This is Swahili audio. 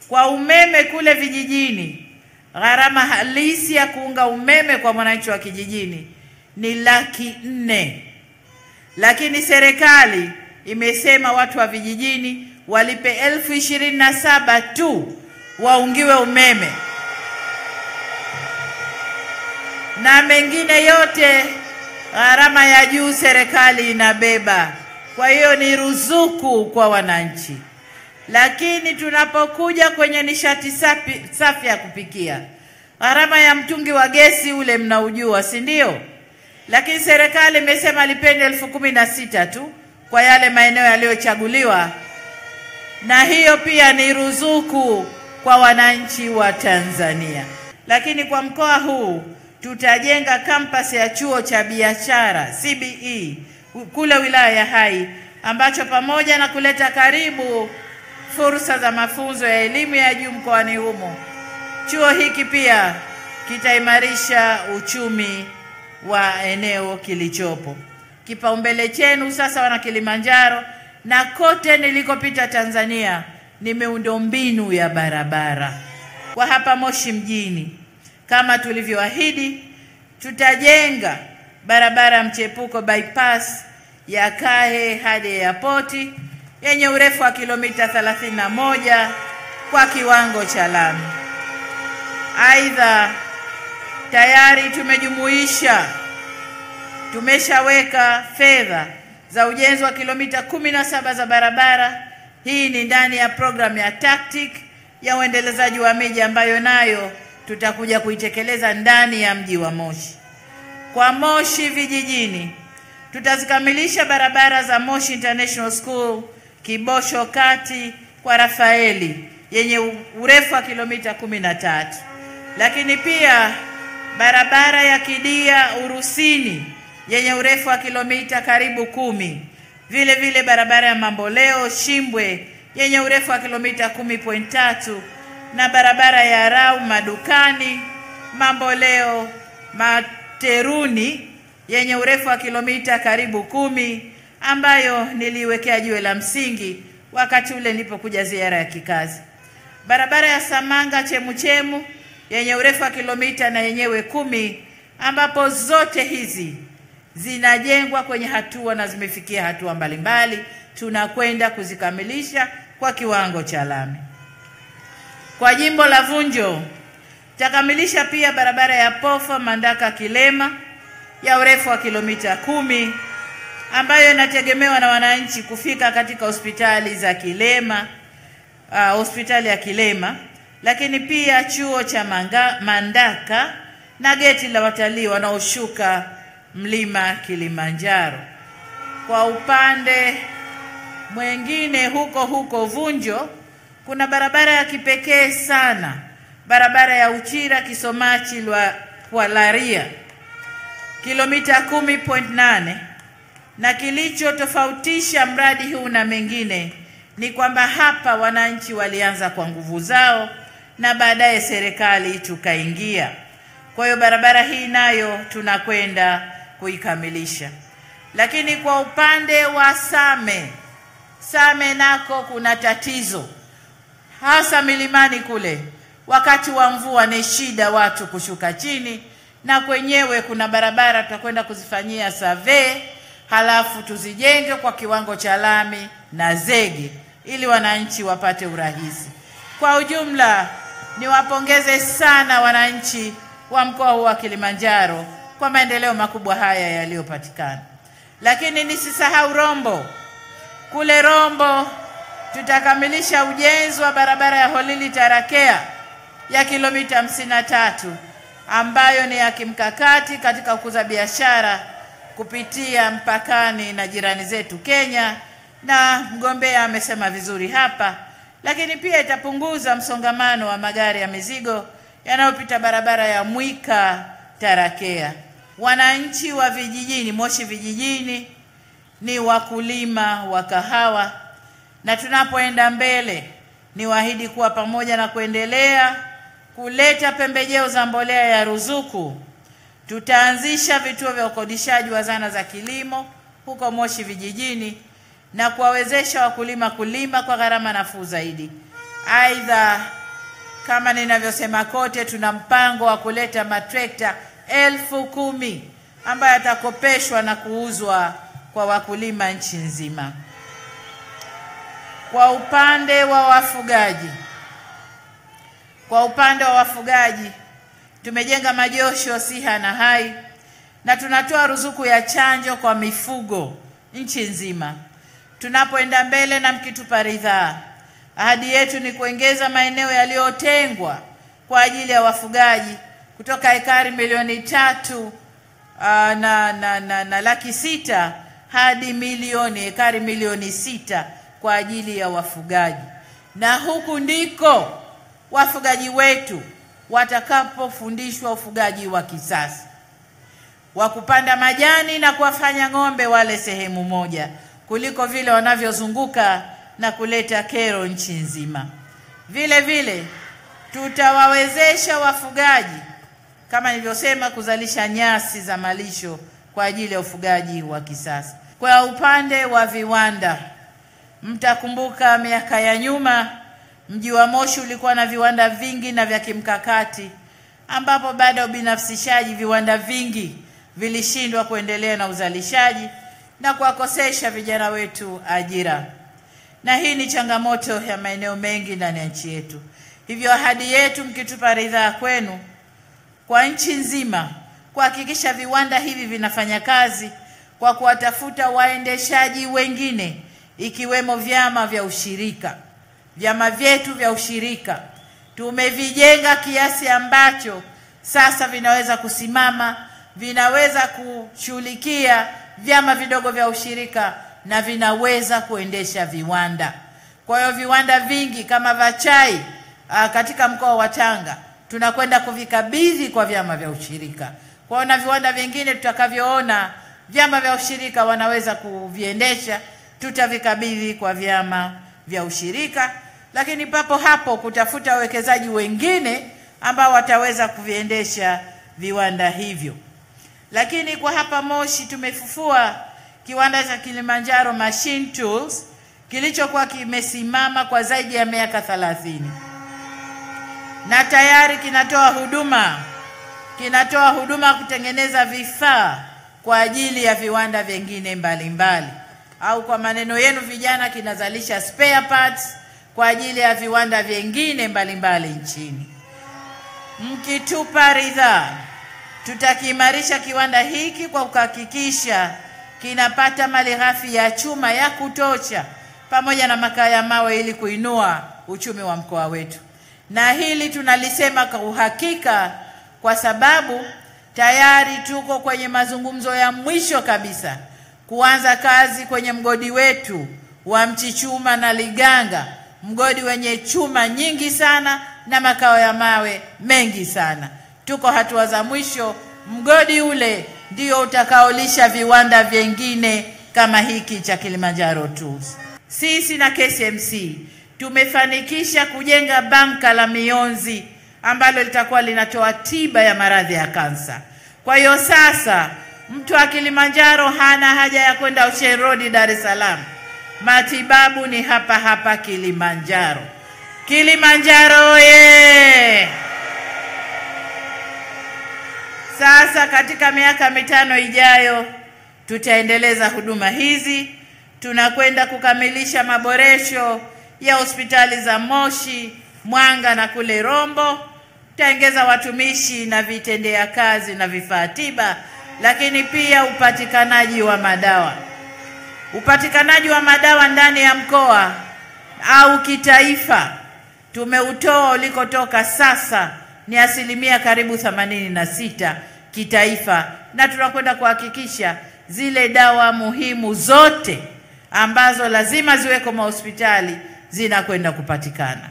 Kwa umeme kule vijijini, gharama halisi ya kuunga umeme kwa mwananchi wa kijijini ni 400,000. Lakini serikali imesema watu wa vijijini walipe 27,000 tu waungiwe umeme, na mengine yote gharama ya juu serikali inabeba. Kwa hiyo ni ruzuku kwa wananchi. Lakini tunapokuja kwenye nishati safi ya kupikia, gharama ya mtungi wa gesi ule mnaujua, si ndio? Lakini serikali imesema lipende 16,000 tu kwa yale maeneo yaliyochaguliwa, na hiyo pia ni ruzuku kwa wananchi wa Tanzania. Lakini kwa mkoa huu tutajenga campus ya chuo cha biashara CBE kule wilaya ya Hai, ambacho pamoja na kuleta karibu fursa za mafunzo ya elimu ya juu mkoani humo, chuo hiki pia kitaimarisha uchumi wa eneo kilichopo. Kipaumbele chenu sasa wana Kilimanjaro na kote nilikopita Tanzania ni miundombinu ya barabara. Kwa hapa Moshi mjini, kama tulivyoahidi, tutajenga barabara mchepuko bypass ya Kahe hadi airport yenye urefu wa kilomita 31 kwa kiwango cha lami. Aidha, tayari tumeshaweka fedha za ujenzi wa kilomita 17 za barabara. Hii ni ndani ya programu ya tactic ya uendelezaji wa miji ambayo nayo tutakuja kuitekeleza ndani ya mji wa Moshi. Kwa Moshi vijijini, tutazikamilisha barabara za Moshi International School, Kibosho Kati kwa Rafaeli yenye urefu wa kilomita 13. Lakini pia barabara ya Kidia Urusini yenye urefu wa kilomita karibu 10. Vile vile barabara ya Mamboleo Shimbwe yenye urefu wa kilomita 10.3 na barabara ya Rau Madukani Mamboleo Materuni yenye urefu wa kilomita karibu 10, ambayo niliwekea jiwe la msingi wakati ule nilipokuja ziara ya kikazi. Barabara ya Samanga Chemuchemu yenye urefu wa kilomita na yenyewe 10, ambapo zote hizi zinajengwa kwenye hatua na zimefikia hatua mbalimbali. Tunakwenda kuzikamilisha kwa kiwango cha lami. Kwa jimbo la Vunjo, tutakamilisha pia barabara ya Pofa Mandaka Kilema ya urefu wa kilomita 10, ambayo inategemewa na wananchi kufika katika hospitali za Kilema, hospitali ya Kilema, lakini pia chuo cha Mandaka na geti la watalii wanaoshuka mlima Kilimanjaro. Kwa upande mwingine huko Vunjo, kuna barabara ya kipekee sana, barabara ya Uchira Kisomachi kwa Laria kilomita 10.8, na kilicho tofautisha mradi huu na mengine ni kwamba hapa wananchi walianza kwa nguvu zao na baadaye serikali tukaingia. Kwa hiyo barabara hii nayo tunakwenda kuikamilisha. Lakini kwa upande wa Same nako kuna tatizo, hasa milimani kule. Wakati wa mvua ni shida watu kushuka chini, na kwenyewe kuna barabara tutakwenda kuzifanyia survey, halafu tuzijenge kwa kiwango cha lami na zege ili wananchi wapate urahisi. Kwa ujumla, niwapongeze sana wananchi wa mkoa wa Kilimanjaro kwa maendeleo makubwa haya yaliyopatikana. Lakini nisisahau Rombo. Kule Rombo tutakamilisha ujenzi wa barabara ya Holili Tarakea ya kilomita 53, ambayo ni ya kimkakati katika kukuza biashara kupitia mpakani na jirani zetu Kenya, na mgombea amesema vizuri hapa. Lakini pia itapunguza msongamano wa magari ya mizigo yanayopita barabara ya Mwika Tarakea. Wananchi wa vijijini, Moshi vijijini, ni wakulima wa kahawa, na tunapoenda mbele ni waahidi kuwa pamoja na kuendelea kuleta pembejeo za mbolea ya ruzuku, tutaanzisha vituo vya ukodishaji wa zana za kilimo huko Moshi vijijini na kuwawezesha wakulima kulima kwa gharama nafuu zaidi. Aidha, kama ninavyosema kote, tuna mpango wa kuleta matrekta 10,000 ambayo yatakopeshwa na kuuzwa kwa wakulima nchi nzima. Kwa upande wa wafugaji, tumejenga majosho Siha na Hai na tunatoa ruzuku ya chanjo kwa mifugo nchi nzima. Tunapoenda mbele na mkitupa ridhaa, ahadi yetu ni kuongeza maeneo yaliyotengwa kwa ajili ya wafugaji kutoka ekari milioni 3 na laki 6 hadi ekari milioni 6 kwa ajili ya wafugaji. Na huku ndiko wafugaji wetu watakapofundishwa ufugaji wa kisasa wa kupanda majani na kuwafanya ng'ombe wale sehemu moja, kuliko vile wanavyozunguka na kuleta kero nchi nzima. Vile vile tutawawezesha wafugaji kama nilivyosema kuzalisha nyasi za malisho kwa ajili ya ufugaji wa kisasa. Kwa upande wa viwanda, mtakumbuka miaka ya nyuma mji wa Moshi ulikuwa na viwanda vingi na vya kimkakati, ambapo baada ya ubinafsishaji viwanda vingi vilishindwa kuendelea na uzalishaji na kuwakosesha vijana wetu ajira. Na hii ni changamoto ya maeneo mengi ndani ya nchi yetu. Hivyo ahadi yetu, mkitupa ridhaa kwenu, kwa nchi nzima kuhakikisha viwanda hivi vinafanya kazi kwa kuwatafuta waendeshaji wengine, ikiwemo vyama vya ushirika. Vyama vyetu vya ushirika tumevijenga kiasi ambacho sasa vinaweza kusimama, vinaweza kushughulikia vyama vidogo vya ushirika na vinaweza kuendesha viwanda. Kwa hiyo viwanda vingi kama vya chai katika mkoa wa Tanga tunakwenda kuvikabidhi kwa vyama vya ushirika. Kwa hiyo na viwanda vingine tutakavyoona vyama vya ushirika wanaweza kuviendesha, tutavikabidhi kwa vyama vya ushirika, lakini papo hapo kutafuta wawekezaji wengine ambao wataweza kuviendesha viwanda hivyo. Lakini kwa hapa Moshi tumefufua kiwanda cha Kilimanjaro Machine Tools kilichokuwa kimesimama kwa zaidi ya miaka 30. Na tayari kinatoa huduma kutengeneza vifaa kwa ajili ya viwanda vingine mbalimbali, au kwa maneno yenu vijana, kinazalisha spare parts kwa ajili ya viwanda vingine mbalimbali nchini. Mkitupa ridhaa, tutakiimarisha kiwanda hiki kwa kuhakikisha kinapata malighafi ya chuma ya kutosha pamoja na makaa ya mawe ili kuinua uchumi wa mkoa wetu. Na hili tunalisema kwa uhakika kwa sababu tayari tuko kwenye mazungumzo ya mwisho kabisa kuanza kazi kwenye mgodi wetu wa Mchichuma na Liganga, mgodi wenye chuma nyingi sana na makao ya mawe mengi sana. Tuko hatua za mwisho. Mgodi ule ndio utakaolisha viwanda vingine kama hiki cha Kilimanjaro Tools. Sisi na KCMC tumefanikisha kujenga banka la mionzi ambalo litakuwa linatoa tiba ya maradhi ya kansa. Kwa hiyo sasa mtu wa Kilimanjaro hana haja ya kwenda Ocean Road Dar es Salaam. Matibabu ni hapa hapa Kilimanjaro. Kilimanjaro oye! Sasa katika miaka 5 ijayo tutaendeleza huduma hizi. Tunakwenda kukamilisha maboresho ya hospitali za Moshi, Mwanga na kule Rombo. Tutaongeza watumishi na vitendea kazi na vifaa tiba, lakini pia upatikanaji wa madawa. Upatikanaji wa madawa ndani ya mkoa au kitaifa tumeutoa ulikotoka, sasa ni karibu 86 kitaifa, na tunakwenda kuhakikisha zile dawa muhimu zote ambazo lazima ziweko mahospitali zinakwenda kupatikana.